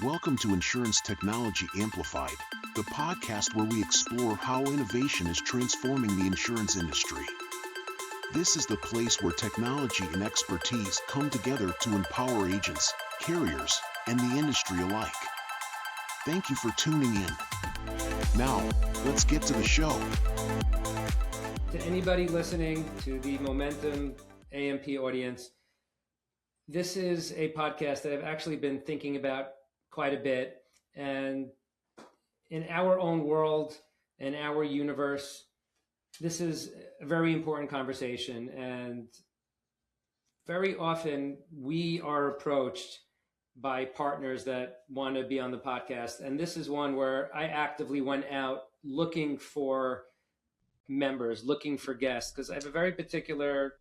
Welcome to Insurance Technology Amplified, the podcast where we explore how innovation is transforming the insurance industry. This is the place where technology and expertise come together to empower agents, carriers, and the industry alike. Thank you for tuning in. Now, let's get to the show. To anybody listening to the Momentum AMP audience, this is a podcast that I've actually been thinking about quite a bit. And in our own world, in our universe, this is a very important conversation. And very often we are approached by partners that want to be on the podcast. And this is one where I actively went out looking for members, looking for guests, because I have a very particular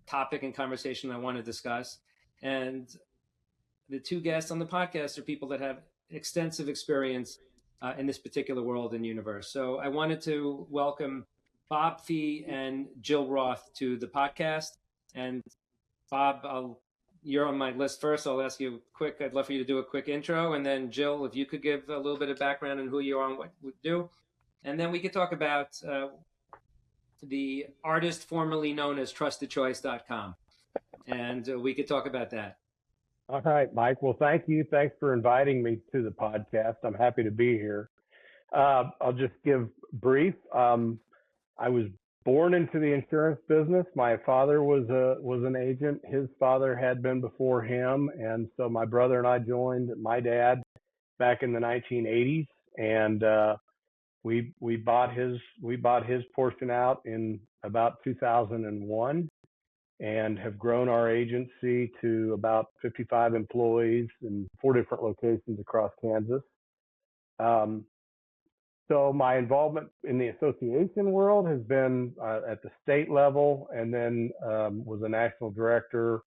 topic and conversation I want to discuss. And the two guests on the podcast are people that have extensive experience in this particular world and universe. So I wanted to welcome Bob Fee and Jill Roth to the podcast. And Bob, you're on my list first. I'll ask you I'd love for you to do a quick intro. And then Jill, if you could give a little bit of background on who you are and what you do. And then we could talk about the artist formerly known as TrustedChoice.com. And we could talk about that. All right, Mike. Well, thank you. Thanks for inviting me to the podcast. I'm happy to be here. I'll just give brief. I was born into the insurance business. My father was an agent. His father had been before him, and so my brother and I joined my dad back in the 1980s, and we bought his portion out in about 2001. And have grown our agency to about 55 employees in 4 different locations across Kansas. So my involvement in the association world has been at the state level, and then was a national director,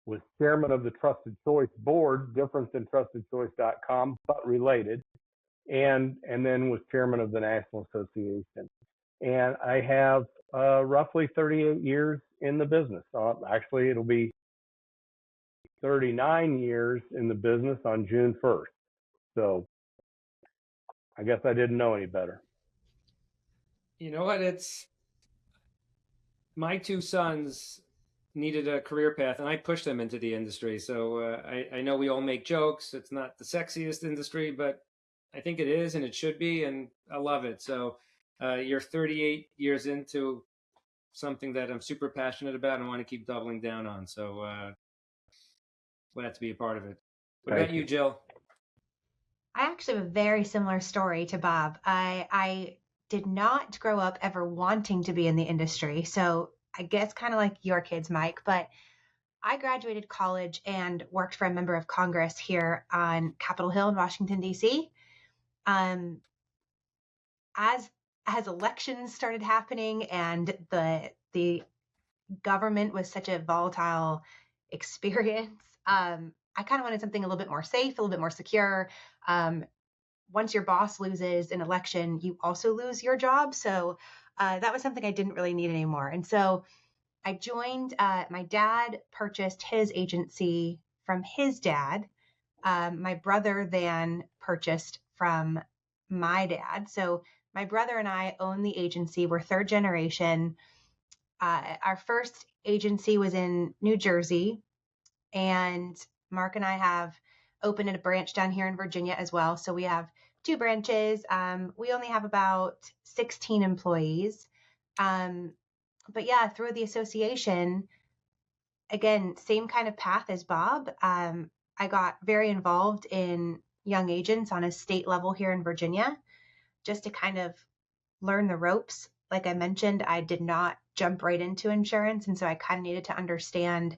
was chairman of the Trusted Choice Board, different than TrustedChoice.com, but related, and then was chairman of the National Association. And I have roughly 38 years in the business. Actually, it'll be 39 years in the business on June 1st. So I guess I didn't know any better. You know what? My two sons needed a career path, and I pushed them into the industry. So I know we all make jokes. It's not the sexiest industry, but I think it is, and it should be, and I love it. So you're 38 years into something that I'm super passionate about and want to keep doubling down on. So glad to be a part of it. What about you, Jill? I actually have a very similar story to Bob. I did not grow up ever wanting to be in the industry. So I guess kind of like your kids, Mike, but I graduated college and worked for a member of Congress here on Capitol Hill in Washington, D.C. As elections started happening and the government was such a volatile experience, I kind of wanted something a little bit more safe, a little bit more secure. Once your boss loses an election, you also lose your job. So that was something I didn't really need anymore. And so I joined, my dad purchased his agency from his dad. My brother then purchased from my dad. So my brother and I own the agency. We're third generation. Our first agency was in New Jersey, and Mark and I have opened a branch down here in Virginia as well. So we have 2 branches. We only have about 16 employees. But yeah, through the association, again, same kind of path as Bob. I got very involved in young agents on a state level here in Virginia, just to kind of learn the ropes. Like I mentioned, I did not jump right into insurance. And so I kind of needed to understand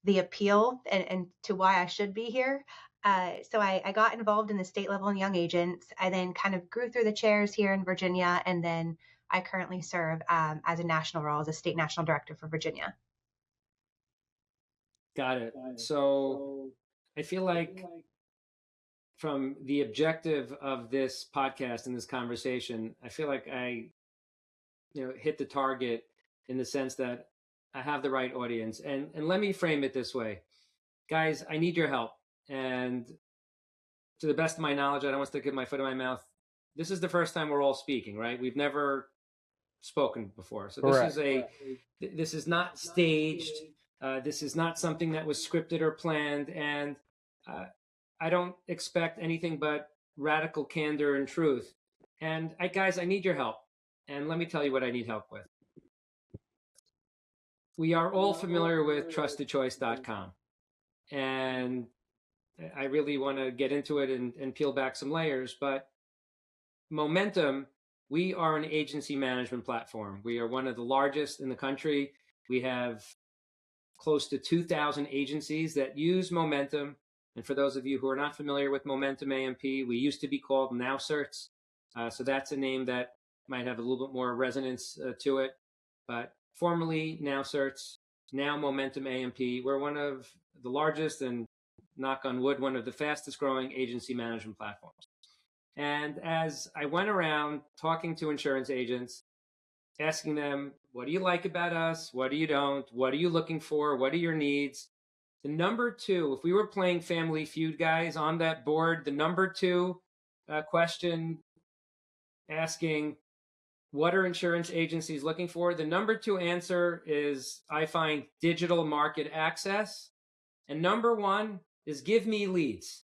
the appeal and to why I should be here. So I got involved in the state level and young agents. I then kind of grew through the chairs here in Virginia. And then I currently serve as a national role, as a state national director for Virginia. Got it. So I feel like from the objective of this podcast and this conversation, I feel like I hit the target in the sense that I have the right audience. And let me frame it this way. Guys, I need your help. And to the best of my knowledge, I don't want to get my foot in my mouth. This is the first time we're all speaking, right? We've never spoken before. So this is not staged. This is not something that was scripted or planned. And I don't expect anything but radical candor and truth. And guys, I need your help. And let me tell you what I need help with. We are all familiar with trustedchoice.com. And I really want to get into it and peel back some layers. But Momentum, we are an agency management platform. We are one of the largest in the country. We have close to 2,000 agencies that use Momentum. And for those of you who are not familiar with Momentum AMP, we used to be called NowCerts. So that's a name that might have a little bit more resonance to it. But formerly NowCerts, now Momentum AMP. We're one of the largest and, knock on wood, one of the fastest growing agency management platforms. And as I went around talking to insurance agents, asking them, what do you like about us? What do you don't? What are you looking for? What are your needs? The number two, if we were playing Family Feud, guys, on that board, the number two question asking, what are insurance agencies looking for? The number two answer is, I find, digital market access. And number one is, give me leads.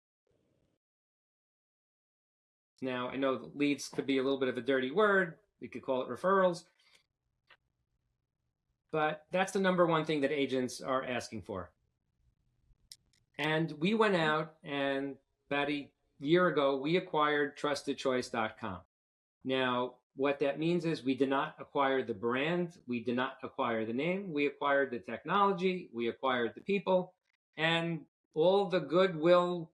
Now, I know leads could be a little bit of a dirty word. We could call it referrals. But that's the number one thing that agents are asking for. And we went out, and about a year ago, we acquired trustedchoice.com. Now, what that means is we did not acquire the brand. We did not acquire the name. We acquired the technology. We acquired the people and all the goodwill,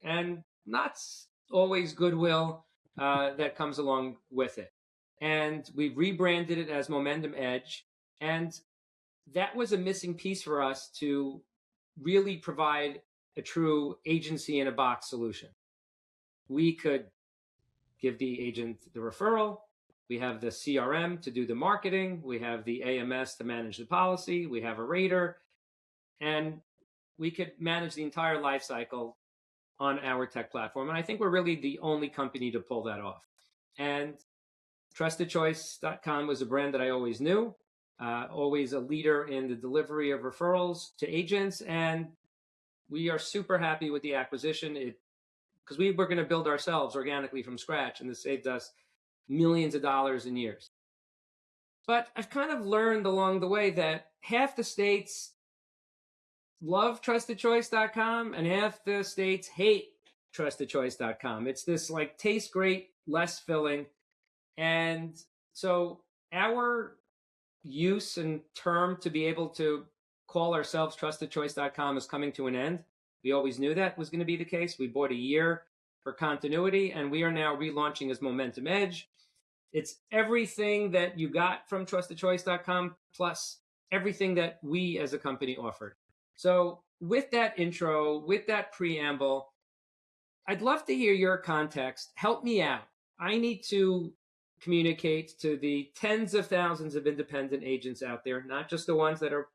and not always goodwill, that comes along with it. And we've rebranded it as Momentum Edge. And that was a missing piece for us to really provide a true agency in a box solution. We could give the agent the referral. We have the CRM to do the marketing. We have the AMS to manage the policy. We have a rater. And we could manage the entire life cycle on our tech platform. And I think we're really the only company to pull that off. And trustedchoice.com was a brand that I always knew, always a leader in the delivery of referrals to agents. And we are super happy with the acquisition, because we were going to build ourselves organically from scratch, and this saved us millions of dollars in years. But I've kind of learned along the way that half the states love trustedchoice.com and half the states hate trustedchoice.com. It's this like tastes great, less filling. And so our use and term to be able to call ourselves trustedchoice.com is coming to an end. We always knew that was going to be the case. We bought a year for continuity, and we are now relaunching as Momentum Edge. It's everything that you got from trustedchoice.com plus everything that we as a company offered. So with that intro, with that preamble, I'd love to hear your context. Help me out. I need to communicate to the tens of thousands of independent agents out there, not just the ones that are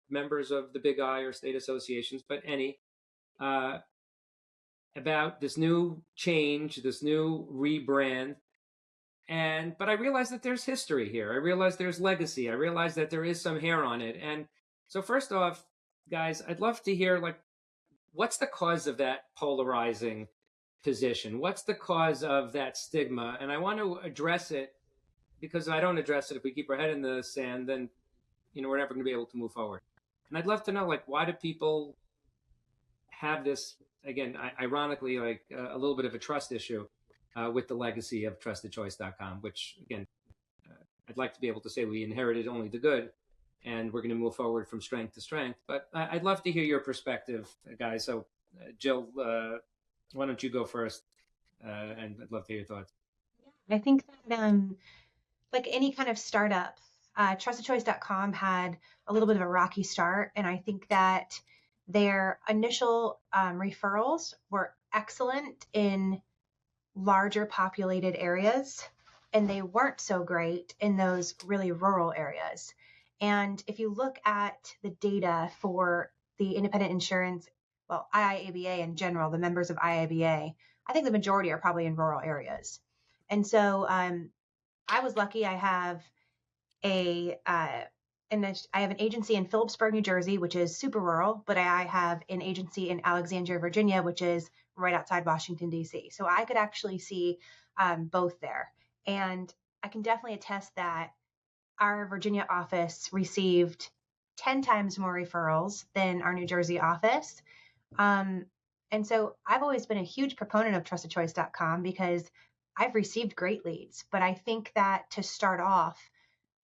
members of the Big I or state associations, but any, about this new change, this new rebrand. But I realize that there's history here. I realize there's legacy. I realize that there is some hair on it. And so first off, guys, I'd love to hear, like, what's the cause of that polarizing position? What's the cause of that stigma? And I want to address it, because if I don't address it, if we keep our head in the sand, then, we're never going to be able to move forward. And I'd love to know, like, why do people have this, again, ironically, like a little bit of a trust issue with the legacy of trustedchoice.com, which, again, I'd like to be able to say we inherited only the good, and we're going to move forward from strength to strength. But I'd love to hear your perspective, guys. So, Jill, why don't you go first? And I'd love to hear your thoughts. I think that, like any kind of startup, trustedchoice.com had a little bit of a rocky start. And I think that their initial referrals were excellent in larger populated areas, and they weren't so great in those really rural areas. And if you look at the data for the independent insurance well, IIABA in general, the members of IIABA, I think the majority are probably in rural areas. And so I was lucky. I have I have an agency in Phillipsburg, New Jersey, which is super rural, but I have an agency in Alexandria, Virginia, which is right outside Washington, D.C. So I could actually see both there. And I can definitely attest that our Virginia office received 10 times more referrals than our New Jersey office. And so I've always been a huge proponent of trustedchoice.com because I've received great leads. But I think that to start off,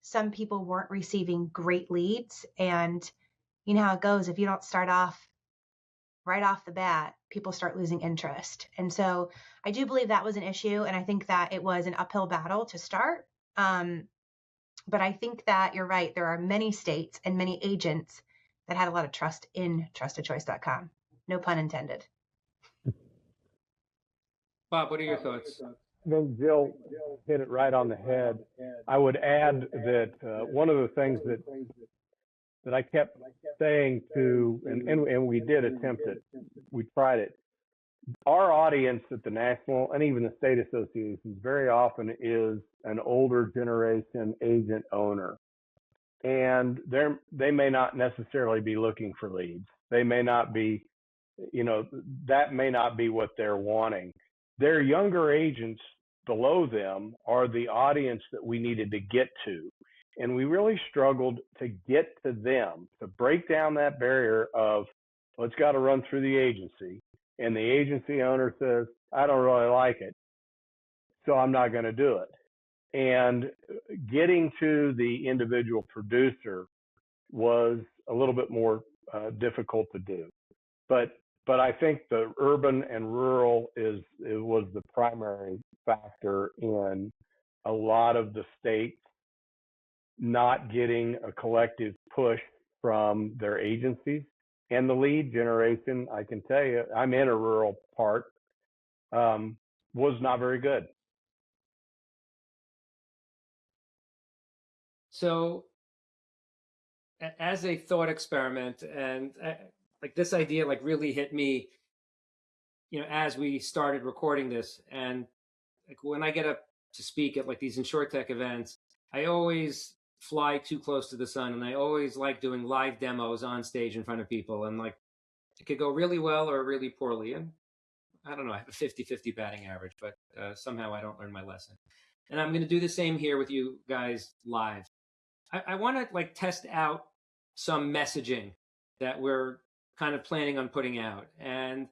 some people weren't receiving great leads. And you know how it goes. If you don't start off right off the bat, people start losing interest. And so I do believe that was an issue. And I think that it was an uphill battle to start. But I think that you're right. There are many states and many agents that had a lot of trust in trustedchoice.com. No pun intended. Bob, what are your thoughts? I think Jill hit it right on the head. I would add that one of the things that I kept saying to, and we did attempt it, we tried it. Our audience at the national and even the state associations very often is an older generation agent owner. And they may not necessarily be looking for leads. They may not be, that may not be what they're wanting. Their younger agents below them are the audience that we needed to get to. And we really struggled to get to them, to break down that barrier of, well, it's got to run through the agency. And the agency owner says, I don't really like it, so I'm not going to do it. And getting to the individual producer was a little bit more difficult to do. But I think the urban and rural was the primary factor in a lot of the states not getting a collective push from their agencies. And the lead generation, I can tell you, I'm in a rural part, was not very good. So as a thought experiment, and like this idea like really hit me, as we started recording this, and like when I get up to speak at like these InsurTech events, I always fly too close to the sun, and I always like doing live demos on stage in front of people, and like it could go really well or really poorly. And I don't know, I have a 50-50 batting average, but somehow I don't learn my lesson. And I'm going to do the same here with you guys live. I want to like test out some messaging that we're kind of planning on putting out. And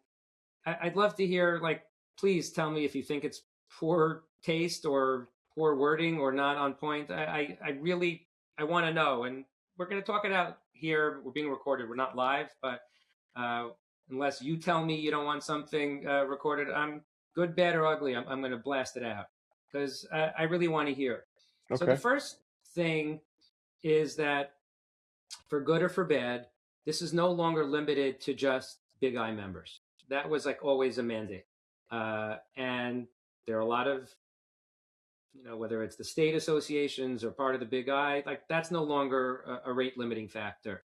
I'd love to hear, like, please tell me if you think it's poor taste or poor wording or not on point. I want to know. And we're going to talk it out here. We're being recorded. We're not live, but unless you tell me you don't want something recorded, I'm good, bad, or ugly. I'm going to blast it out because I really want to hear. Okay. So the first thing is that for good or for bad, this is no longer limited to just Big I members. That was like always a mandate. And there are a lot of, whether it's the state associations or part of the Big I, like that's no longer a rate limiting factor.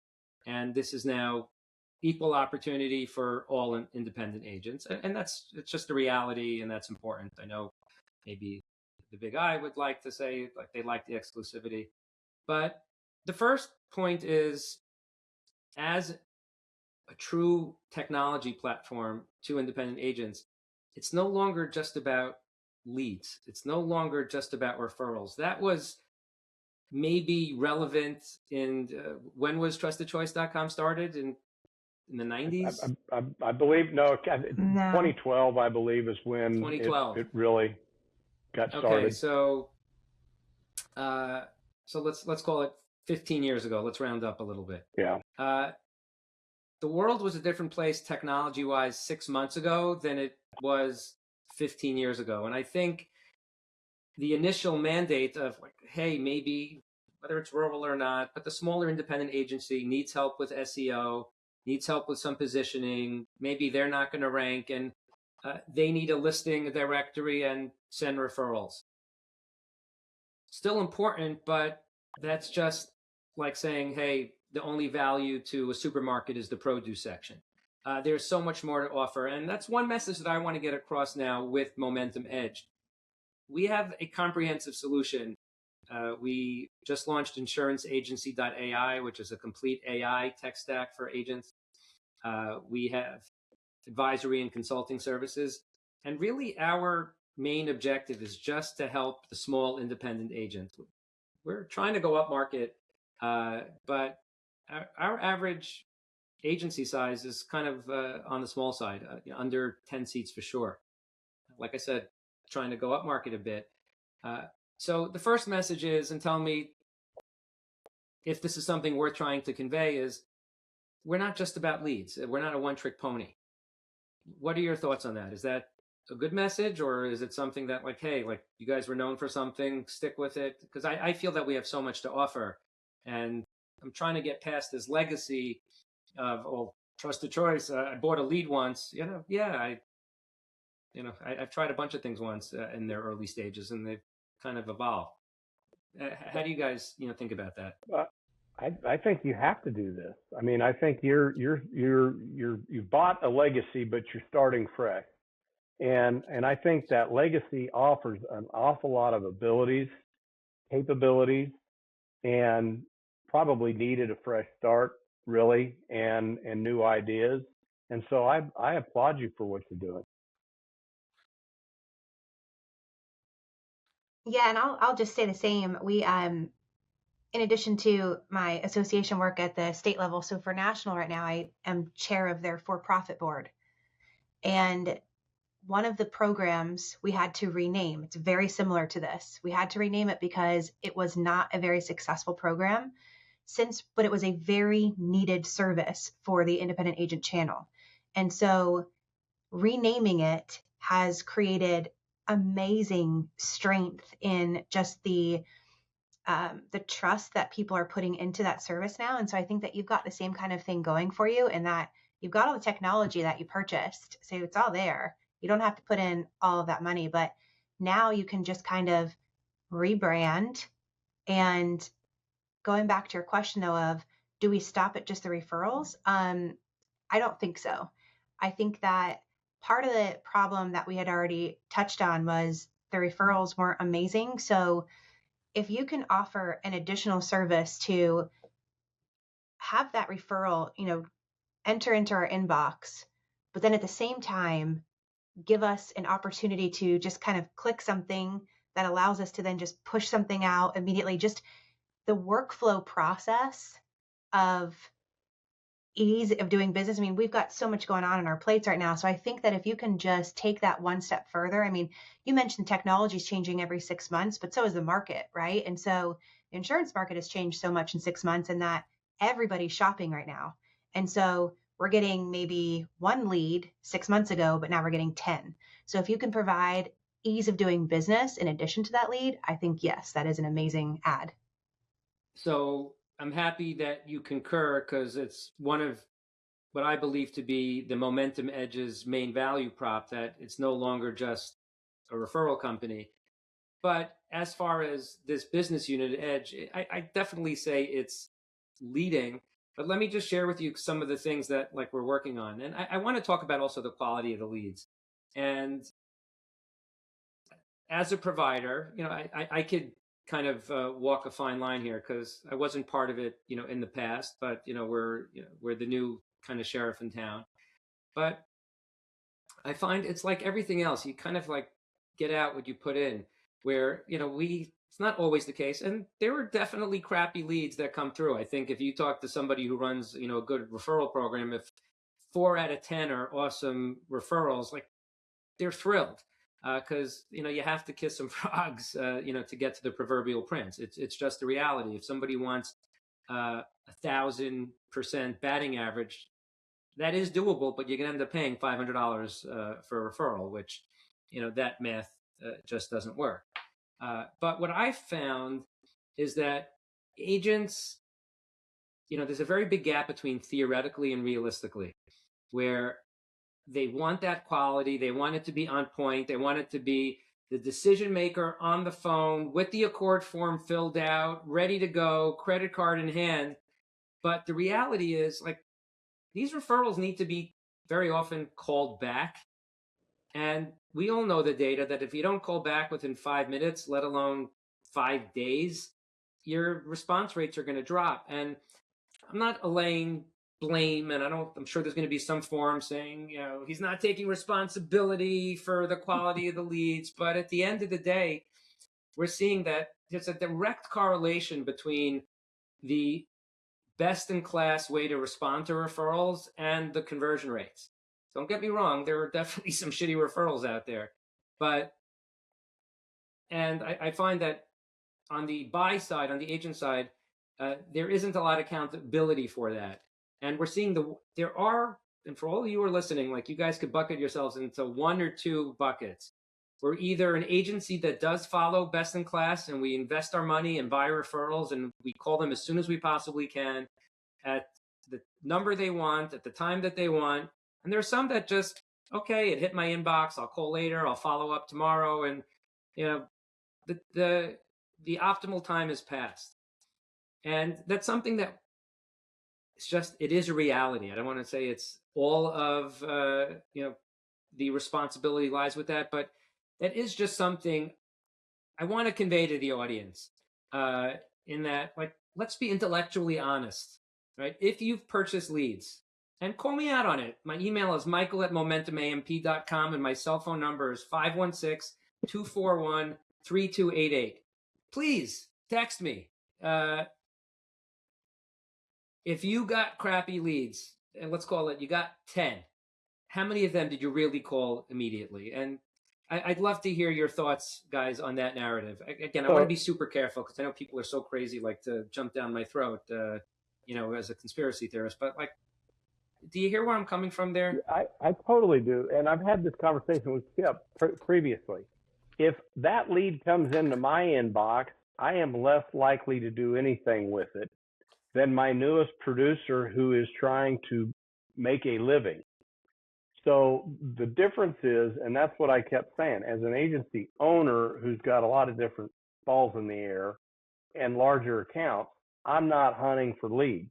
And this is now equal opportunity for all independent agents. And it's just the reality, and that's important. I know maybe the Big I would like to say like they like the exclusivity. But the first point is, as a true technology platform to independent agents, it's no longer just about leads. It's no longer just about referrals. That was maybe relevant in, when was trustedchoice.com started? In the 90s? I believe, no, 2012, I believe, is when 2012. It really got started. Okay, so let's call it 15 years ago. Let's round up a little bit. Yeah. The world was a different place technology-wise 6 months ago than it was 15 years ago. And I think the initial mandate of like, hey, maybe whether it's rural or not, but the smaller independent agency needs help with SEO, needs help with some positioning. Maybe they're not going to rank, and they need a listing, a directory, and send referrals. Still important, but that's just like saying, hey, the only value to a supermarket is the produce section. there's so much more to offer. And that's one message that I want to get across now with Momentum Edge. We have a comprehensive solution. We just launched InsuranceAgency.ai, which is a complete AI tech stack for agents. We have advisory and consulting services. And really, our main objective is just to help the small independent agent. We're trying to go up market, but our average agency size is kind of on the small side, under 10 seats for sure. Like I said, trying to go up market a bit. So the first message is, and tell me if this is something worth trying to convey, is we're not just about leads. We're not a one-trick pony. What are your thoughts on that? Is that a good message, or is it something that like, hey, like you guys were known for something, stick with it? Because I feel that we have so much to offer, and I'm trying to get past this legacy of, oh, trusted choice. I bought a lead once, I've tried a bunch of things once in their early stages, and they've kind of evolved. How do you guys, think about that? I think you have to do this. I mean, I think you've bought a legacy, but you're starting fresh. And I think that legacy offers an awful lot of abilities, capabilities, and probably needed a fresh start, really, and new ideas. And so I applaud you for what you're doing. Yeah, and I'll just say the same. We in addition to my association work at the state level, so for national right now, I am chair of their for-profit board. And one of the programs we had to rename, it's very similar to this. We had to rename it because it was not a very successful program but it was a very needed service for the independent agent channel. And so renaming it has created amazing strength in just the trust that people are putting into that service now. And so I think that you've got the same kind of thing going for you, in that you've got all the technology that you purchased. So it's all there. You don't have to put in all of that money, but now you can just kind of rebrand. And going back to your question though, of do we stop at just the referrals? I don't think so. I think that part of the problem that we had already touched on was the referrals weren't amazing. So if you can offer an additional service to have that referral, enter into our inbox, but then at the same time, give us an opportunity to just kind of click something that allows us to then just push something out immediately. Just the workflow process of ease of doing business. I mean, we've got so much going on our plates right now. So I think that if you can just take that one step further, I mean, you mentioned technology is changing every 6 months, but so is the market, right? And so the insurance market has changed so much in 6 months, and that everybody's shopping right now. And so we're getting maybe one lead 6 months ago, but now we're getting 10. So if you can provide ease of doing business in addition to that lead, I think, yes, that is an amazing ad. So I'm happy that you concur, because it's one of what I believe to be the Momentum Edge's main value prop, that it's no longer just a referral company. But as far as this business unit Edge, I definitely say it's leading. But let me just share with you some of the things that we're working on. And I want to talk about also the quality of the leads. And as a provider, I could kind of walk a fine line here, because I wasn't part of it, in the past, but we're the new kind of sheriff in town. But I find it's like everything else. You kind of get out what you put in, where, it's not always the case. And there are definitely crappy leads that come through. I think if you talk to somebody who runs, a good referral program, if 4 out of 10 are awesome referrals, they're thrilled. Because you have to kiss some frogs, to get to the proverbial prince. It's just the reality. If somebody wants 1,000% batting average, that is doable, but you're gonna end up paying $500 for a referral, which that math just doesn't work. But what I found is that agents, there's a very big gap between theoretically and realistically, where they want that quality. They want it to be on point. They want it to be the decision maker on the phone with the Accord form filled out, ready to go, credit card in hand. But the reality is, these referrals need to be very often called back. And we all know the data that if you don't call back within 5 minutes, let alone 5 days, your response rates are going to drop. And I'm not allaying blame, and I'm sure there's going to be some forum saying, he's not taking responsibility for the quality of the leads. But at the end of the day, we're seeing that there's a direct correlation between the best-in-class way to respond to referrals and the conversion rates. Don't get me wrong, there are definitely some shitty referrals out there. And I find that on the buy side, on the agent side, there isn't a lot of accountability for that. And we're seeing and for all of you who are listening, like, you guys could bucket yourselves into one or two buckets. We're either an agency that does follow best in class and we invest our money and buy referrals and we call them as soon as we possibly can at the number they want, at the time that they want. And there's some that just, okay, it hit my inbox, I'll call later, I'll follow up tomorrow. And, the optimal time has passed. And that's something that it is a reality. I don't want to say it's all of, the responsibility lies with that, but that is just something I want to convey to the audience, in that, like, let's be intellectually honest, right? If you've purchased leads, and call me out on it. My email is michael@momentumamp.com, and my cell phone number is 516-241-3288. Please text me. If you got crappy leads, and let's call it, you got 10, how many of them did you really call immediately? And I'd love to hear your thoughts, guys, on that narrative. Again, I want to be super careful because I know people are so crazy, like, to jump down my throat, as a conspiracy theorist. But, like, do you hear where I'm coming from there? I totally do. And I've had this conversation with Skip previously. If that lead comes into my inbox, I am less likely to do anything with it than my newest producer who is trying to make a living. So the difference is, and that's what I kept saying, as an agency owner who's got a lot of different balls in the air and larger accounts, I'm not hunting for leads.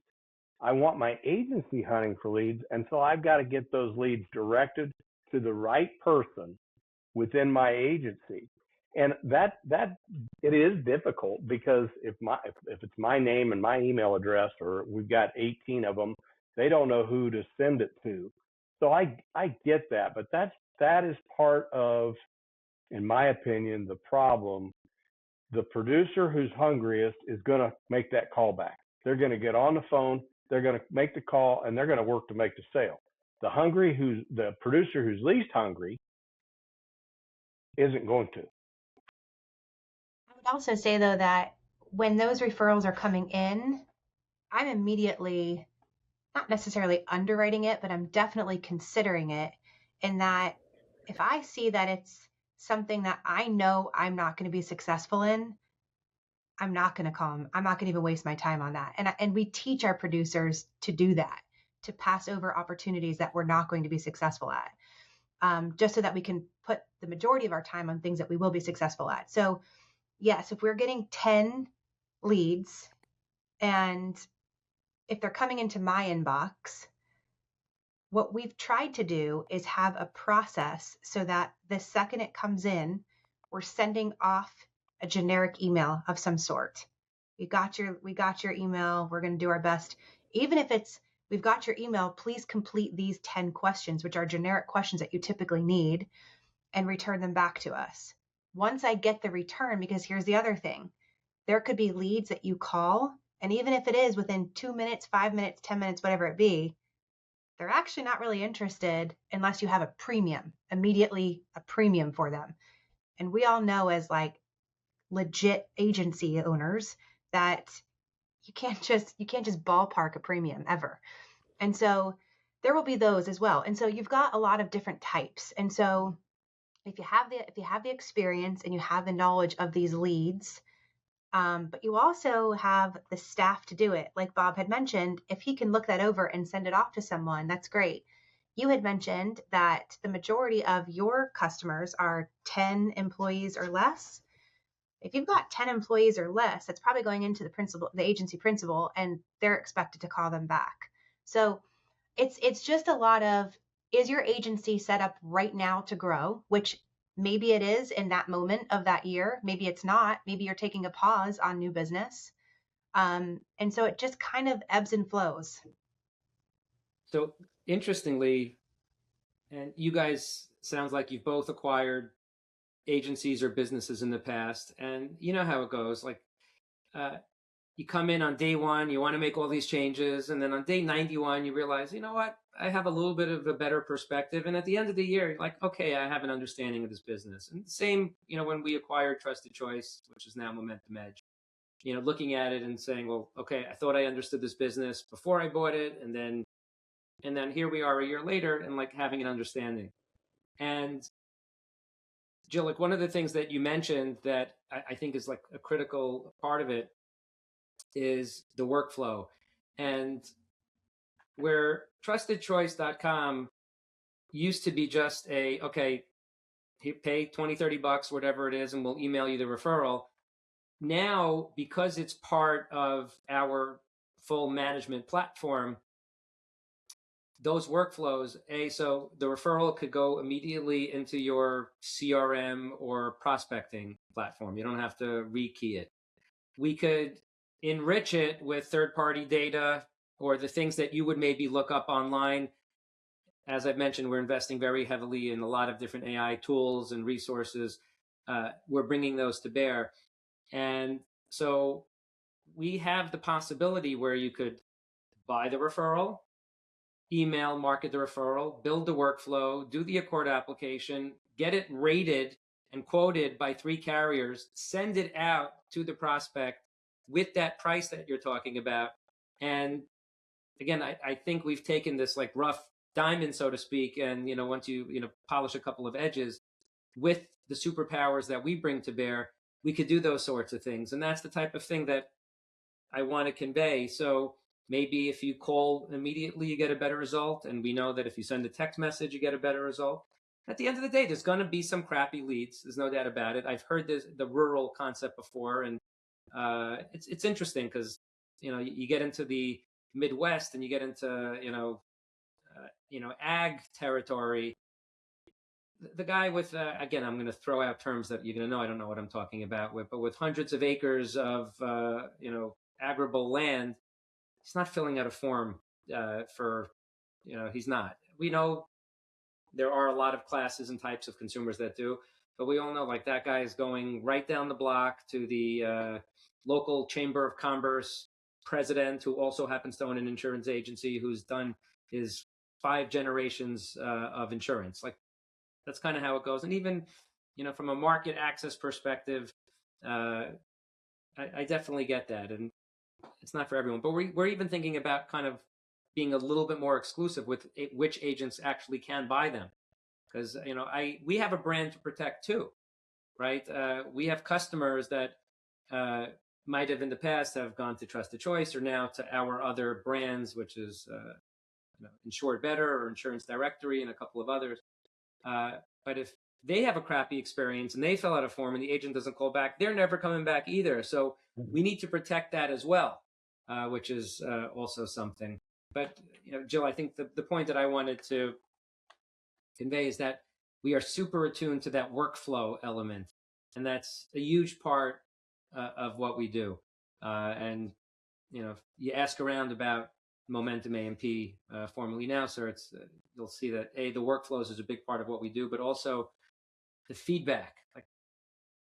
I want my agency hunting for leads, and so I've got to get those leads directed to the right person within my agency. And that it is difficult because if it's my name and my email address, or we've got 18 of them, they don't know who to send it to. So I get that, but that is part of, in my opinion, the problem. The producer who's hungriest is going to make that call back. They're going to get on the phone, they're going to make the call, and they're going to work to make the sale. The producer who's least hungry isn't going to. I would also say, though, that when those referrals are coming in, I'm immediately not necessarily underwriting it, but I'm definitely considering it, in that if I see that it's something that I know I'm not going to be successful in, I'm not going to call them. I'm not going to even waste my time on that. And we teach our producers to do that, to pass over opportunities that we're not going to be successful at, just so that we can put the majority of our time on things that we will be successful at. So yes, if we're getting 10 leads, and if they're coming into my inbox, what we've tried to do is have a process so that the second it comes in, we're sending off a generic email of some sort. We got your email. We're going to do our best. Even if it's, we've got your email, please complete these 10 questions, which are generic questions that you typically need, and return them back to us. Once I get the return, because here's the other thing, there could be leads that you call, and even if it is within 2 minutes, 5 minutes, 10 minutes, whatever it be, they're actually not really interested unless you have a premium, immediately a premium for them. And we all know, as like legit agency owners, that you can't just ballpark a premium ever. And so there will be those as well. And so you've got a lot of different types. And so if you have the experience and you have the knowledge of these leads, but you also have the staff to do it. Like Bob had mentioned, if he can look that over and send it off to someone, that's great. You had mentioned that the majority of your customers are 10 employees or less. If you've got 10 employees or less, that's probably going into the agency principal, and they're expected to call them back. So it's just a lot of is your agency set up right now to grow? Which maybe it is in that moment of that year. Maybe it's not. Maybe you're taking a pause on new business. And so it just kind of ebbs and flows. So interestingly, and you guys sounds like you've both acquired agencies or businesses in the past, and you know how it goes. Like you come in on day one, you want to make all these changes, and then on day 91, you realize, you know what, I have a little bit of a better perspective. And at the end of the year, you're like, okay, I have an understanding of this business. And the same, when we acquired Trusted Choice, which is now Momentum Edge, looking at it and saying, well, okay, I thought I understood this business before I bought it, and then here we are a year later, and like having an understanding. And Jill, like one of the things that you mentioned that I think is like a critical part of it is the workflow. And where trustedchoice.com used to be just okay, pay $20-$30, whatever it is, and we'll email you the referral. Now, because it's part of our full management platform, those workflows, so the referral could go immediately into your CRM or prospecting platform. You don't have to rekey it. We could enrich it with third-party data or the things that you would maybe look up online. As I've mentioned, we're investing very heavily in a lot of different AI tools and resources. We're bringing those to bear. And so we have the possibility where you could buy the referral, email, market the referral, build the workflow, do the Accord application, get it rated and quoted by 3 carriers, send it out to the prospect with that price that you're talking about. And again, I think we've taken this like rough diamond, so to speak, and once you polish a couple of edges with the superpowers that we bring to bear, we could do those sorts of things. And that's the type of thing that I want to convey. So maybe if you call immediately, you get a better result. And we know that if you send a text message, you get a better result. At the end of the day, there's going to be some crappy leads. There's no doubt about it. I've heard the rural concept before, and it's interesting because you get into the Midwest and you get into ag territory. The guy with again, I'm going to throw out terms that you're going to know I don't know what I'm talking about but with hundreds of acres of arable land, he's not filling out a form for he's not. We know there are a lot of classes and types of consumers that do, but we all know like that guy is going right down the block to the local chamber of commerce president, who also happens to own an insurance agency, who's done his 5 generations of insurance. Like that's kind of how it goes. And even from a market access perspective, I definitely get that, and it's not for everyone. But we're even thinking about kind of being a little bit more exclusive with which agents actually can buy them, because we have a brand to protect too, right? We have customers that might have in the past have gone to Trusted Choice or now to our other brands, which is Insured Better or Insurance Directory and a couple of others. But if they have a crappy experience and they fill out a form and the agent doesn't call back, they're never coming back either. So we need to protect that as well, which is also something. But Jill, I think the point that I wanted to convey is that we are super attuned to that workflow element, and that's a huge part of what we do. And you ask around about Momentum AMP, formerly now, sir, you'll see that the workflows is a big part of what we do, but also the feedback. Like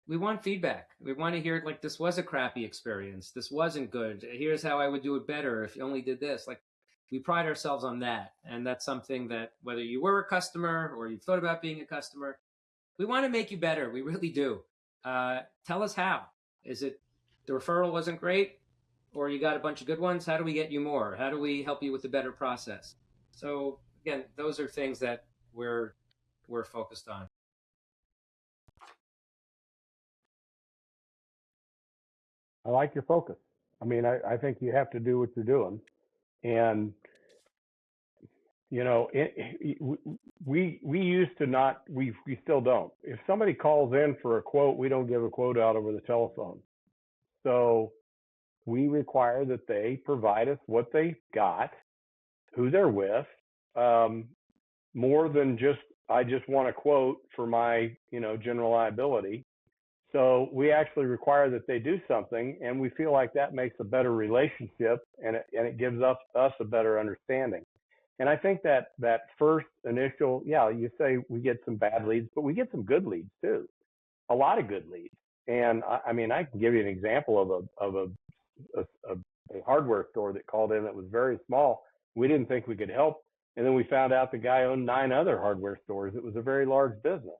we want feedback. We want to hear like this was a crappy experience. This wasn't good. Here's how I would do it better if you only did this. Like we pride ourselves on that, and that's something that whether you were a customer or you thought about being a customer, we want to make you better. We really do. Tell us how. Is it the referral wasn't great? Or you got a bunch of good ones? How do we get you more? How do we help you with a better process? So again, those are things that we're focused on. I like your focus. I mean, I think you have to do what you're doing. And, we used to not, we still don't. If somebody calls in for a quote, we don't give a quote out over the telephone. So we require that they provide us what they got, who they're with, more than I just want a quote for my, general liability. So we actually require that they do something, and we feel like that makes a better relationship, and it gives us a better understanding. And I think that first initial, you say we get some bad leads, but we get some good leads too, a lot of good leads. And I mean, I can give you an example of a hardware store that called in that was very small. We didn't think we could help, and then we found out the guy owned 9 other hardware stores. It was a very large business,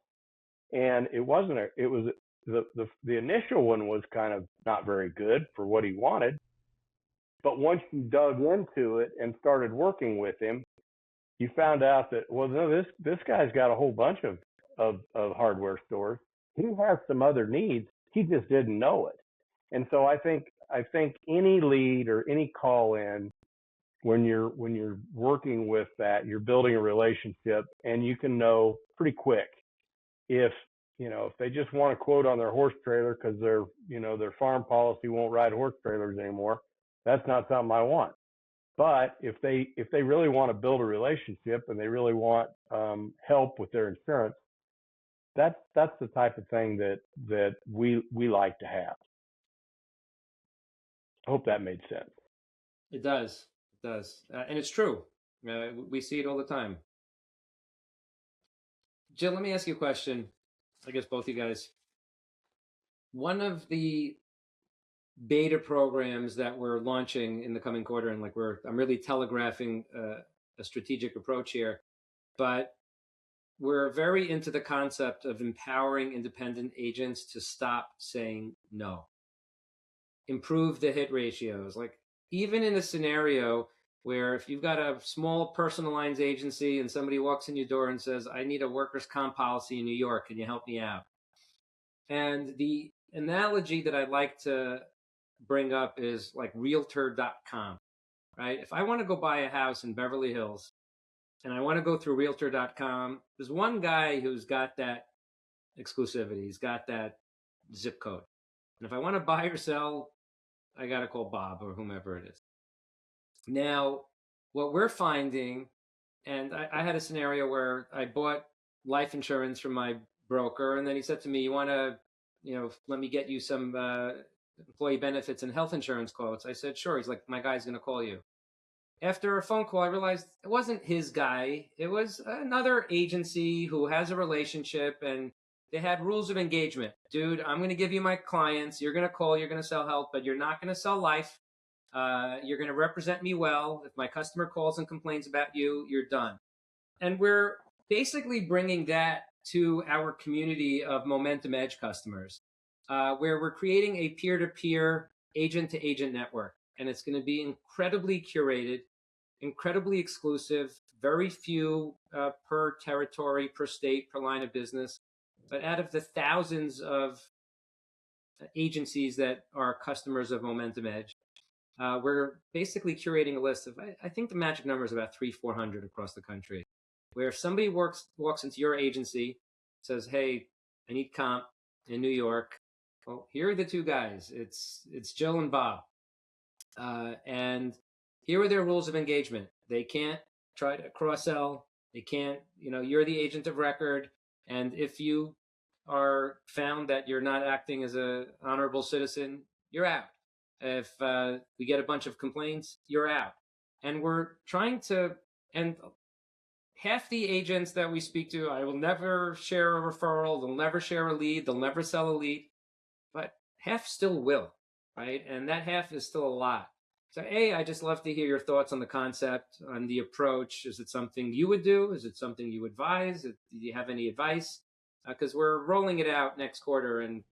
and it was the initial one was kind of not very good for what he wanted. But once you dug into it and started working with him, you found out that, well, no, this guy's got a whole bunch of hardware stores. He has some other needs. He just didn't know it. And so I think any lead or any call in, when you're working with that, you're building a relationship, and you can know pretty quick if they just want a quote on their horse trailer because their farm policy won't ride horse trailers anymore. That's not something I want. But if they really want to build a relationship and they really want help with their insurance, that's the type of thing that we like to have. I hope that made sense. It does. And it's true. We see it all the time. Jill, let me ask you a question. I guess both you guys. One of the beta programs that we're launching in the coming quarter, and I'm really telegraphing a strategic approach here, but we're very into the concept of empowering independent agents to stop saying no. Improve the hit ratios. Even in a scenario where if you've got a small personal lines agency and somebody walks in your door and says, I need a workers' comp policy in New York, can you help me out? And the analogy that I'd like to bring up is like realtor.com, right? If I want to go buy a house in Beverly Hills and I want to go through realtor.com, there's one guy who's got that exclusivity. He's got that zip code. And if I want to buy or sell, I got to call Bob or whomever it is. Now, what we're finding, and I had a scenario where I bought life insurance from my broker, and then he said to me, you want to, let me get you some employee benefits and health insurance quotes. I said, sure. He's like, my guy's going to call you. After a phone call, I realized it wasn't his guy. It was another agency who has a relationship, and they had rules of engagement. Dude, I'm going to give you my clients. You're going to call, you're going to sell health, but you're not going to sell life. You're going to represent me well. If my customer calls and complains about you, you're done. And we're basically bringing that to our community of Momentum Edge customers, where we're creating a peer-to-peer, agent-to-agent network. And it's going to be incredibly curated, incredibly exclusive, very few per territory, per state, per line of business. But out of the thousands of agencies that are customers of Momentum Edge, we're basically curating a list of, I think the magic number is about 300-400 across the country, where if somebody walks into your agency, says, hey, I need comp in New York. Well, here are the two guys. It's Jill and Bob. And here are their rules of engagement. They can't try to cross-sell. They can't, you're the agent of record. And if you are found that you're not acting as an honorable citizen, you're out. If we get a bunch of complaints, you're out. And we're trying to, and half the agents that we speak to, I will never share a referral, they'll never share a lead, they'll never sell a lead, but half still will, right? And that half is still a lot. So I just love to hear your thoughts on the concept, on the approach. Is it something you would do? Is it something you advise? Do you have any advice? Because we're rolling it out next quarter, and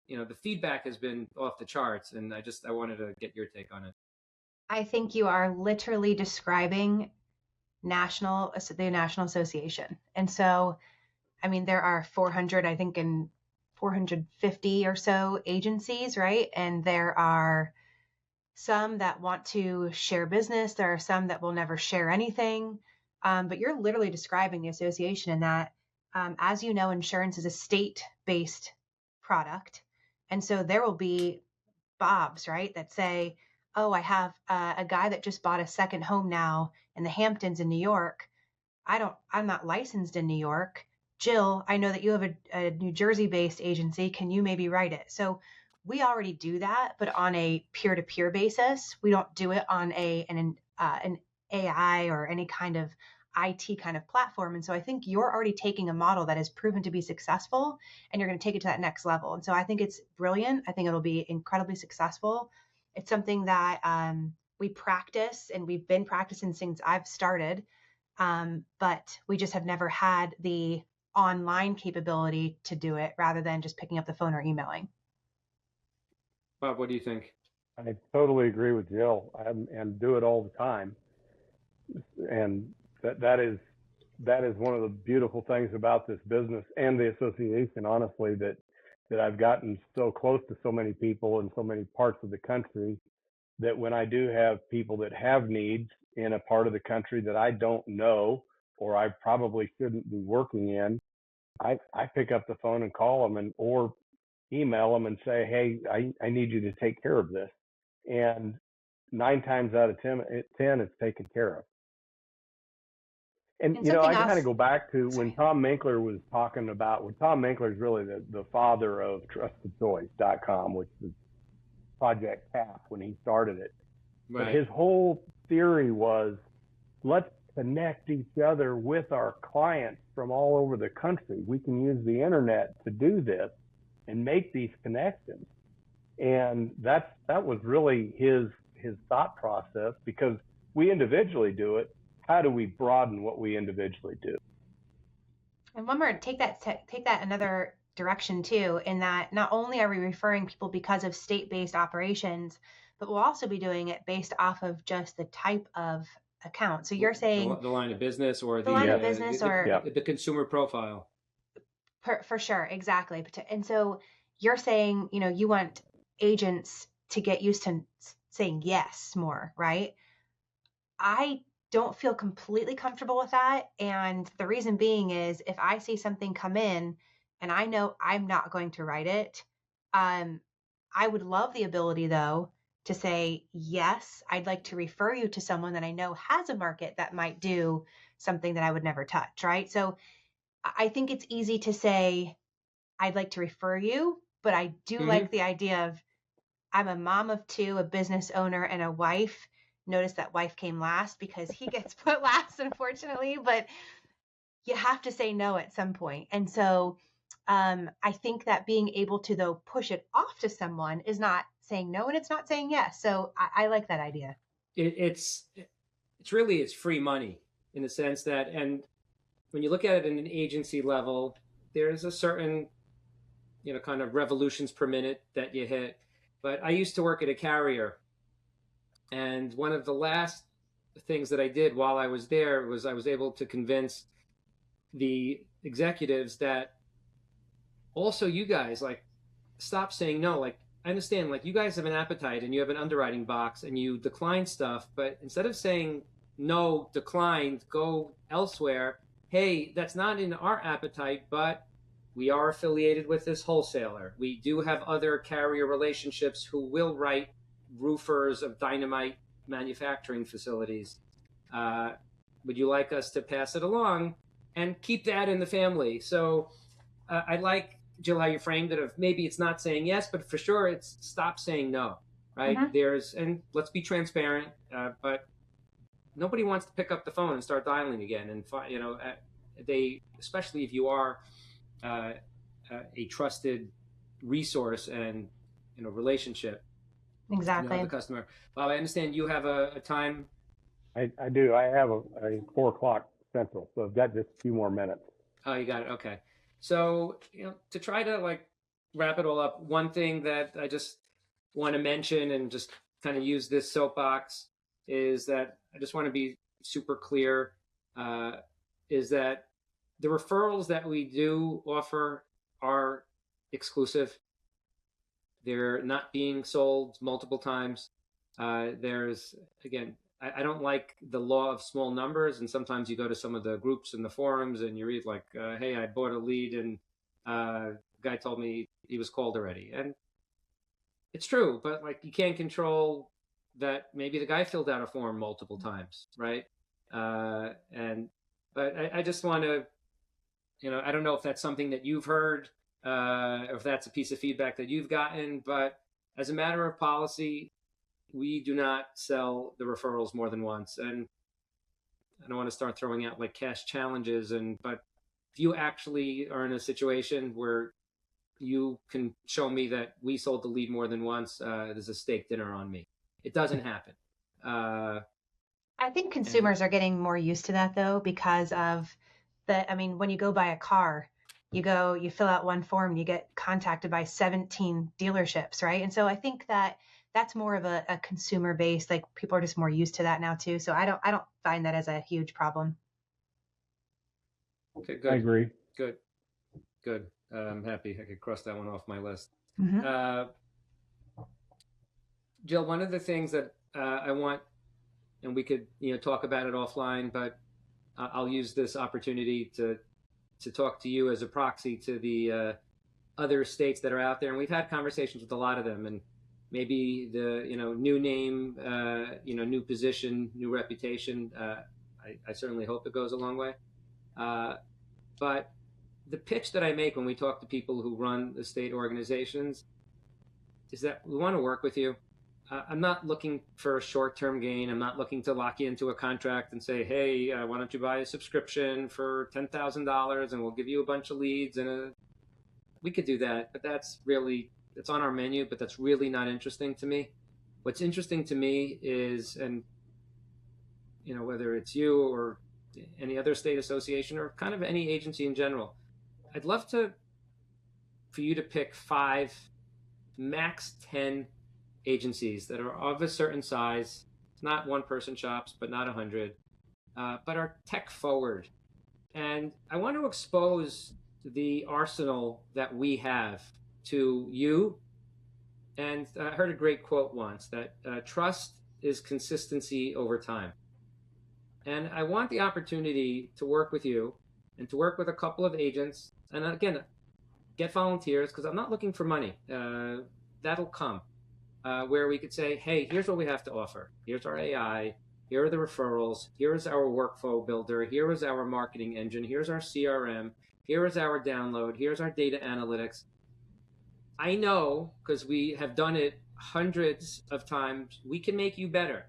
the feedback has been off the charts, and I wanted to get your take on it. I think you are literally describing the National Association. And so, there are 400, I think, and 450 or so agencies, right? And there are some that want to share business. There are some that will never share anything. But you're literally describing the association in that, as you know, insurance is a state-based product. And so there will be Bobs, right, that say, oh, I have a guy that just bought a second home now in the Hamptons in New York. I'm not licensed in New York. Jill, I know that you have a New Jersey based agency. Can you maybe write it? So we already do that, but on a peer to peer basis. We don't do it on an AI or any kind of IT kind of platform. And so I think you're already taking a model that has proven to be successful and you're going to take it to that next level. And so I think it's brilliant. I think it'll be incredibly successful. It's something that we practice and we've been practicing since I've started. But we just have never had the online capability to do it rather than just picking up the phone or emailing. Bob, what do you think? I totally agree with Jill, and do it all the time. And that is one of the beautiful things about this business and the association, honestly, that I've gotten so close to so many people in so many parts of the country, that when I do have people that have needs in a part of the country that I don't know or I probably shouldn't be working in, I pick up the phone and call them or email them and say, hey, I need you to take care of this. And 9 times out of 10, it's taken care of. And I kind of go back to when Tom Minkler was talking about, Tom Minkler is really the father of TrustedChoice.com, which is Project CAP when he started it. Right. But his whole theory was, let's connect each other with our clients from all over the country. We can use the internet to do this and make these connections. And that was really his thought process, because we individually do it. How do we broaden what we individually do? And one more, take that another direction too, in that not only are we referring people because of state-based operations, but we'll also be doing it based off of just the type of account. So you're saying the line of business or the line of business or the consumer profile. For sure, exactly. And so you're saying, you want agents to get used to saying yes more, right? I don't feel completely comfortable with that. And the reason being is, if I see something come in and I know I'm not going to write it, I would love the ability though to say, yes, I'd like to refer you to someone that I know has a market that might do something that I would never touch, right? So I think it's easy to say, I'd like to refer you, but I do like the idea of, I'm a mom of 2, a business owner, and a wife. Notice that wife came last because he gets put last, unfortunately, but you have to say no at some point. And so I think that being able to, though, push it off to someone is not saying no, and it's not saying yes. So I like that idea. It's free money in the sense that, and when you look at it in an agency level, there's a certain, kind of revolutions per minute that you hit. But I used to work at a carrier, and one of the last things that I did while I was there was I was able to convince the executives that also, you guys, stop saying no. I understand, you guys have an appetite and you have an underwriting box and you decline stuff, but instead of saying no, declined, go elsewhere, hey, that's not in our appetite, but we are affiliated with this wholesaler. We do have other carrier relationships who will write roofers of dynamite manufacturing facilities. Would you like us to pass it along and keep that in the family? So I like, Jill, how you framed it, of maybe it's not saying yes, but for sure it's stop saying no, right? And let's be transparent, but nobody wants to pick up the phone and start dialing again. And, especially if you are a trusted resource and, relationship. Exactly. The customer. Bob, I understand you have a time. I do. I have a 4 o'clock Central, so I've got just a few more minutes. Oh, you got it. Okay. So, to try to wrap it all up, one thing that I just want to mention and just kind of use this soapbox is that I just want to be super clear, is that the referrals that we do offer are exclusive. They're not being sold multiple times. There's, again, I don't like the law of small numbers. And sometimes you go to some of the groups in the forums and you read hey, I bought a lead and the guy told me he was called already. And it's true, but you can't control that. Maybe the guy filled out a form multiple times, right? But But I just want to, I don't know if that's something that you've heard, or if that's a piece of feedback that you've gotten, but as a matter of policy, we do not sell the referrals more than once. And I don't want to start throwing out like cash challenges, but if you actually are in a situation where you can show me that we sold the lead more than once, there's a steak dinner on me. It doesn't happen. I think consumers are getting more used to that though, because of when you go buy a car, you fill out one form, and you get contacted by 17 dealerships, right? And so I think that's more of a consumer base, like people are just more used to that now too. So I don't find that as a huge problem. Okay, good. I agree. Good. I'm happy I could cross that one off my list. Mm-hmm. Jill, one of the things that I want, and we could talk about it offline, but I'll use this opportunity to talk to you as a proxy to the other states that are out there, and we've had conversations with a lot of them, and maybe the new name, new position, new reputation. I certainly hope it goes a long way. But the pitch that I make when we talk to people who run the state organizations is that we want to work with you. I'm not looking for a short-term gain. I'm not looking to lock you into a contract and say, hey, why don't you buy a subscription for $10,000 and we'll give you a bunch of leads. We could do that, but it's on our menu, but that's really not interesting to me. What's interesting to me is, and whether it's you or any other state association or kind of any agency in general, I'd love for you to pick 5, max 10 agencies that are of a certain size, not one-person shops, but not 100, but are tech forward. And I want to expose the arsenal that we have to you. And I heard a great quote once that trust is consistency over time. And I want the opportunity to work with you and to work with a couple of agents. And again, get volunteers, because I'm not looking for money. That'll come. Where we could say, hey, here's what we have to offer. Here's our AI. Here are the referrals. Here is our workflow builder. Here is our marketing engine. Here's our CRM. Here is our download. Here's our data analytics. I know, because we have done it hundreds of times, we can make you better.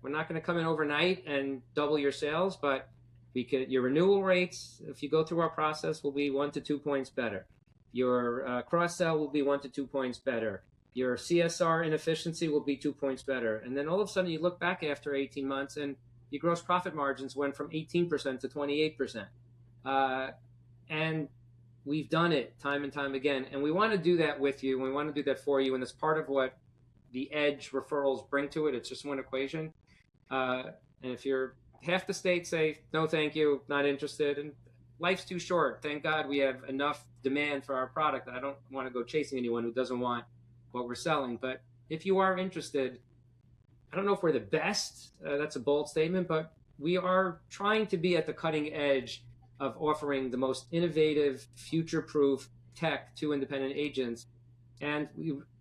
We're not going to come in overnight and double your sales, but your renewal rates, if you go through our process, will be 1 to 2 points better. Your cross-sell will be 1 to 2 points better. Your CSR inefficiency will be 2 points better. And then all of a sudden you look back after 18 months and your gross profit margins went from 18% to 28%. And we've done it time and time again. And we want to do that with you. And we want to do that for you. And it's part of what the edge referrals bring to it. It's just one equation. And if you're half the states say, no, thank you, not interested. And life's too short. Thank God we have enough demand for our product that I don't want to go chasing anyone who doesn't want what we're selling. But if you are interested, I don't know if we're the best, that's a bold statement, but we are trying to be at the cutting edge of offering the most innovative, future-proof tech to independent agents. And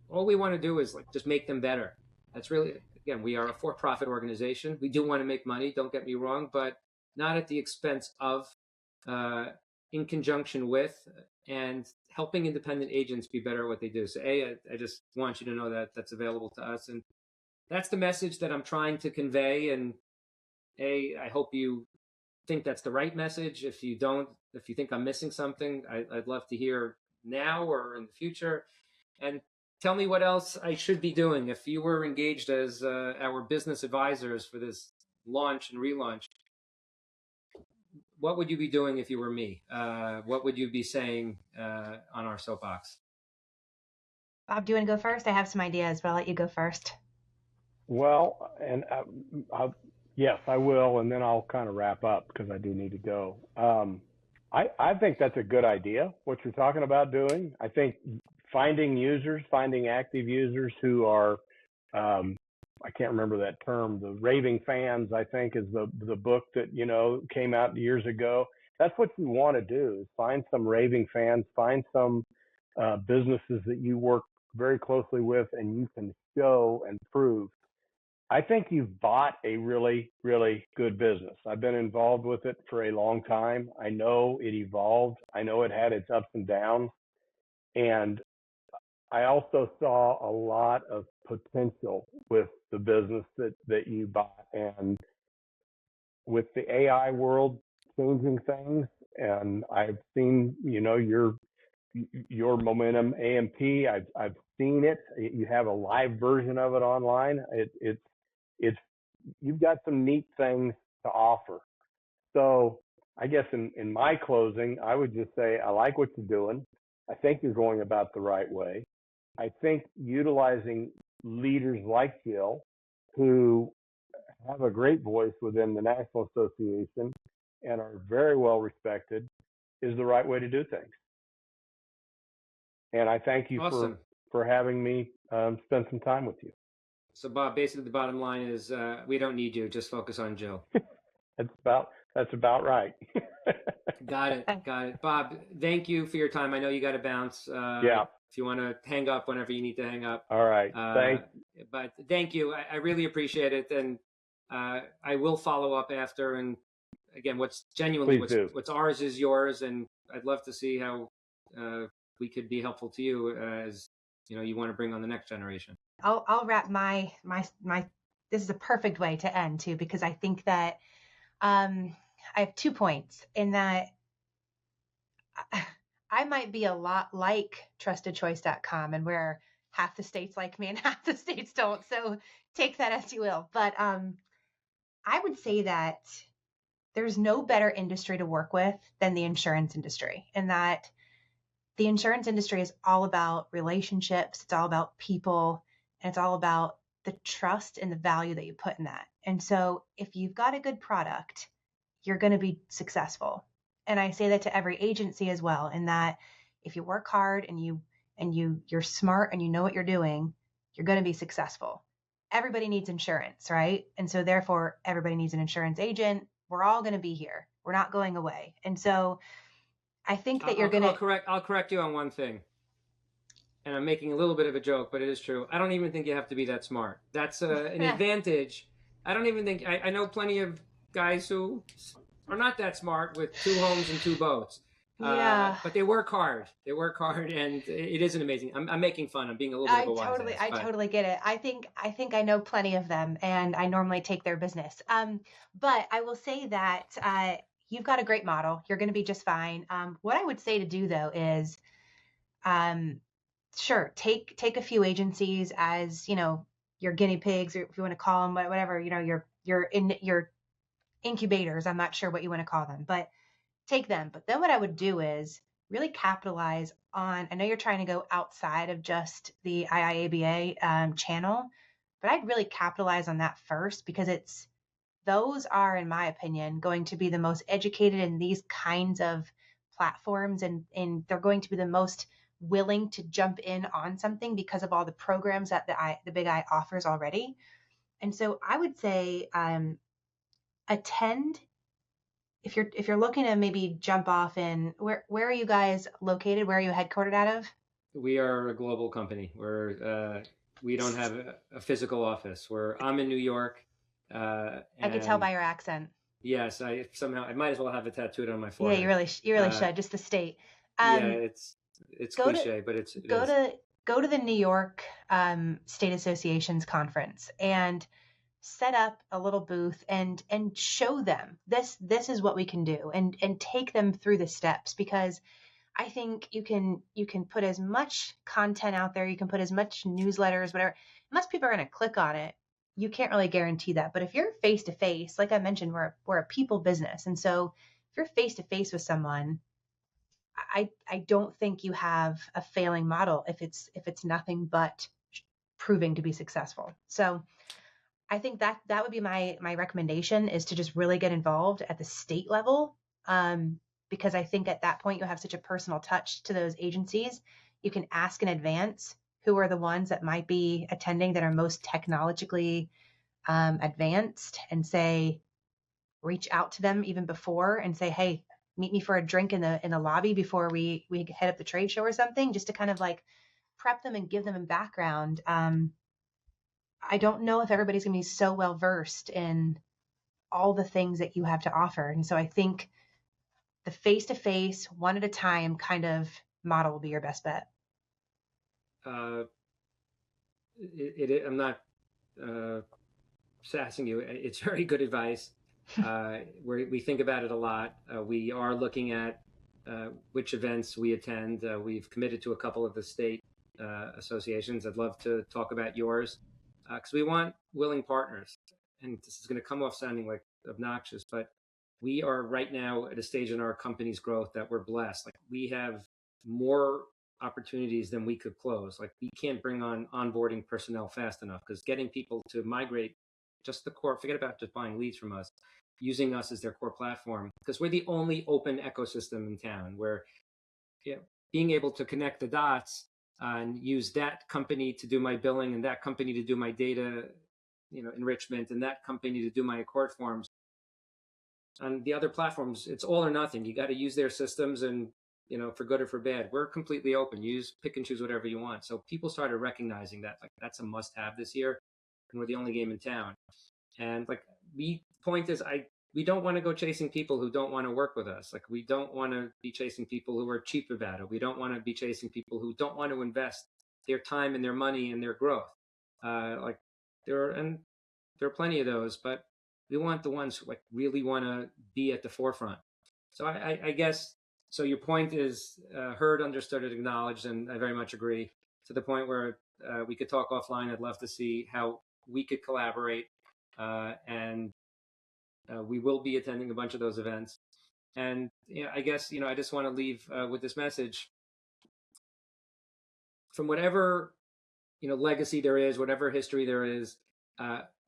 all we want to do is just make them better. That's really, again, we are a for-profit organization. We do want to make money, don't get me wrong, but not at the expense of, in conjunction with, and helping independent agents be better at what they do. So I just want you to know that that's available to us. And that's the message that I'm trying to convey. And I hope you think that's the right message. If you don't, if you think I'm missing something, I'd love to hear now or in the future. And tell me what else I should be doing. If you were engaged as our business advisors for this launch and relaunch, what would you be doing if you were me? What would you be saying on our soapbox? Bob, do you want to go first? I have some ideas, but I'll let you go first. Well, and yes, I will, and then I'll kind of wrap up because I do need to go. I think that's a good idea, what you're talking about doing. I think finding active users who are, I can't remember that term, the raving fans, I think is the book that, came out years ago. That's what you want to do, is find some raving fans, find some businesses that you work very closely with and you can show and prove I think you've bought a really, really good business. I've been involved with it for a long time. I know it evolved. I know it had its ups and downs. And I also saw a lot of potential with the business that you bought. And with the AI world changing things, and I've seen, your Momentum AMP. I've seen it. You have a live version of it online. It's you've got some neat things to offer. So I guess in my closing, I would just say I like what you're doing. I think you're going about the right way. I think utilizing leaders like Jill, who have a great voice within the National Association and are very well respected, is the right way to do things. And I thank you Awesome. for having me spend some time with you. So Bob, basically the bottom line is we don't need you. Just focus on Jill. That's about right. Got it. Bob, thank you for your time. I know you got to bounce. Yeah. If you want to hang up whenever you need to hang up. All right. Thanks. But thank you. I really appreciate it. And I will follow up after. And again, what's ours is yours. And I'd love to see how we could be helpful to you as you want to bring on the next generation. I'll wrap my this is a perfect way to end too, because I think that I have 2 points in that I might be a lot like trustedchoice.com, and where half the states like me and half the states don't. So take that as you will. But I would say that there's no better industry to work with than the insurance industry, and that the insurance industry is all about relationships. It's all about people, and it's all about the trust and the value that you put in that. And so if you've got a good product, you're going to be successful. And I say that to every agency as well, in that if you work hard and you're smart and you know what you're doing, you're going to be successful. Everybody needs insurance, right? And so therefore everybody needs an insurance agent. We're all going to be here. We're not going away. And so I think that you're going to I'll correct you on one thing. And I'm making a little bit of a joke, but it is true. I don't even think you have to be that smart. That's an advantage. I don't even think I know plenty of guys who are not that smart with 2 homes and 2 boats. Yeah. But they work hard. And it is an amazing. I'm making fun. I'm being a little bit of a wise ass, I totally get it. I think I know plenty of them, and I normally take their business. But I will say that you've got a great model. You're going to be just fine. What I would say to do though is, sure, take a few agencies as your guinea pigs, or if you want to call them whatever, your incubators. I'm not sure what you want to call them, but take them. But then what I would do is really capitalize on, I know you're trying to go outside of just the IIABA channel, but I'd really capitalize on that first, because those are, in my opinion, going to be the most educated in these kinds of platforms, and they're going to be the most willing to jump in on something because of all the programs that the Big I offers already. And so I would say attend. If you're looking to maybe jump off in, where are you guys located? Where are you headquartered out of? We are a global company. We don't have a physical office. I'm in New York. I could tell by your accent. Yes, I might as well have it tattooed on my forehead. Yeah, you really should. Just the state. It's cliche, but it is. Go to the New York State Association's conference and set up a little booth and show them this is what we can do, and take them through the steps, because I think you can put as much content out there, you can put as much newsletters, whatever. Unless people are going to click on it, you can't really guarantee that. But if you're face to face, like I mentioned, we're a people business, and so if you're face to face with someone, I don't think you have a failing model if it's nothing but proving to be successful. So I think that would be my recommendation, is to just really get involved at the state level, because I think at that point you'll have such a personal touch to those agencies. You can ask in advance who are the ones that might be attending that are most technologically advanced, and reach out to them even before and say, hey, meet me for a drink in the lobby before we head up the trade show or something, just to kind of like prep them and give them a background. I don't know if everybody's going to be so well versed in all the things that you have to offer. And so I think the face-to-face, one at a time kind of model will be your best bet. I'm not sassing you. It's very good advice. We think about it a lot. We are looking at which events we attend. We've committed to a couple of the state associations. I'd love to talk about yours because we want willing partners. And this is going to come off sounding like obnoxious, but we are right now at a stage in our company's growth that we're blessed. Like we have more opportunities than we could close. Like we can't bring on onboarding personnel fast enough because getting people to migrate just the core, forget about just buying leads from us, using us as their core platform, because we're the only open ecosystem in town where being able to connect the dots and use that company to do my billing and that company to do my data, enrichment, and that company to do my accord forms. On the other platforms, it's all or nothing. You got to use their systems and, for good or for bad. We're completely open. Pick and choose whatever you want. So people started recognizing that, like, that's a must have this year. And we're the only game in town. And point is, we don't want to go chasing people who don't want to work with us. Like we don't want to be chasing people who are cheap about it. We don't want to be chasing people who don't want to invest their time and their money and their growth. There are plenty of those, but we want the ones who really want to be at the forefront. So I guess, so your point is heard, understood, and acknowledged, and I very much agree, to the point where we could talk offline. I'd love to see how we could collaborate, and we will be attending a bunch of those events. And I guess, I just want to leave with this message. From whatever, legacy there is, whatever history there is,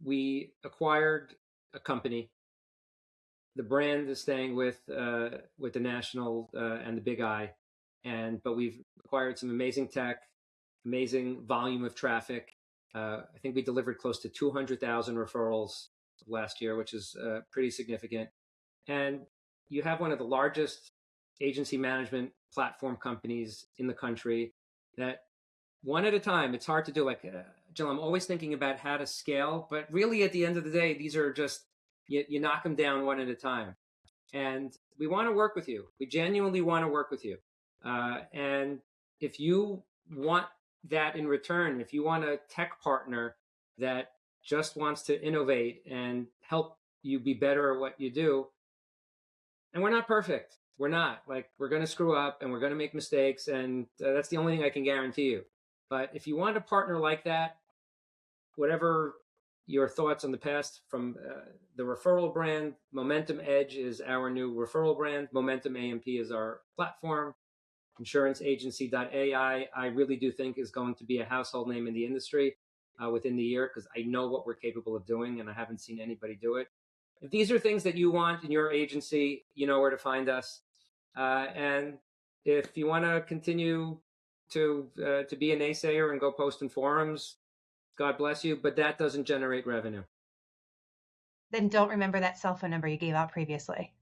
we acquired a company. The brand is staying with the national and the big I, but we've acquired some amazing tech, amazing volume of traffic. I think we delivered close to 200,000 referrals last year, which is pretty significant. And you have one of the largest agency management platform companies in the country that, one at a time, it's hard to do. Jill, I'm always thinking about how to scale, but really at the end of the day, these are just, you knock them down one at a time. And we want to work with you. We genuinely want to work with you. And if you want that in return, if you want a tech partner that just wants to innovate and help you be better at what you do, and we're not perfect. We're not. We're going to screw up and we're going to make mistakes, and that's the only thing I can guarantee you. But if you want a partner like that, whatever your thoughts on the past, from the Referral brand, Momentum Edge is our new Referral brand. Momentum AMP is our platform. InsuranceAgency.ai, I really do think is going to be a household name in the industry within the year, because I know what we're capable of doing and I haven't seen anybody do it. If these are things that you want in your agency, you know where to find us. And if you want to continue to be a naysayer and go post in forums, God bless you, but that doesn't generate revenue. Then don't remember that cell phone number you gave out previously.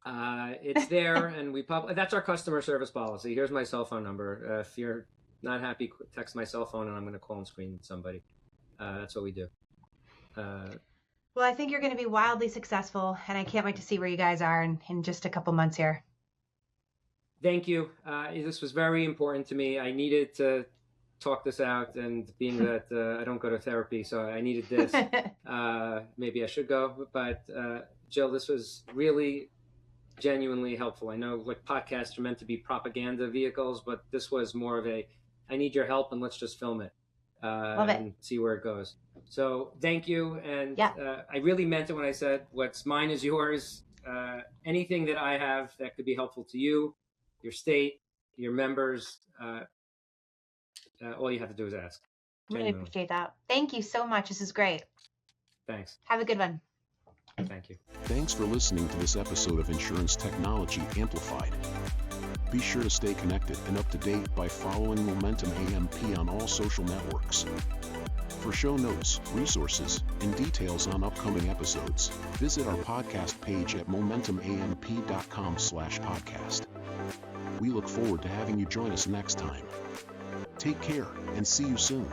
It's there, and that's our customer service policy. Here's my cell phone number. If you're not happy, text my cell phone, and I'm going to call and screen somebody. That's what we do. Well, I think you're going to be wildly successful, and I can't wait to see where you guys are in just a couple months here. Thank you. This was very important to me. I needed to talk this out, and being that I don't go to therapy, so I needed this. Maybe I should go, but Jill, this was really genuinely helpful. I know podcasts are meant to be propaganda vehicles, but this was more of I need your help, and let's just film it. Love it. And see where it goes. So thank you. And yeah. I really meant it when I said what's mine is yours. Anything that I have that could be helpful to you, your state, your members, all you have to do is ask. Really appreciate that. Thank you so much. This is great. Thanks. Have a good one. Thank you. Thanks for listening to this episode of Insurance Technology Amplified. Be sure to stay connected and up to date by following Momentum AMP on all social networks. For show notes, resources, and details on upcoming episodes, visit our podcast page at momentumamp.com/podcast. We look forward to having you join us next time. Take care and see you soon.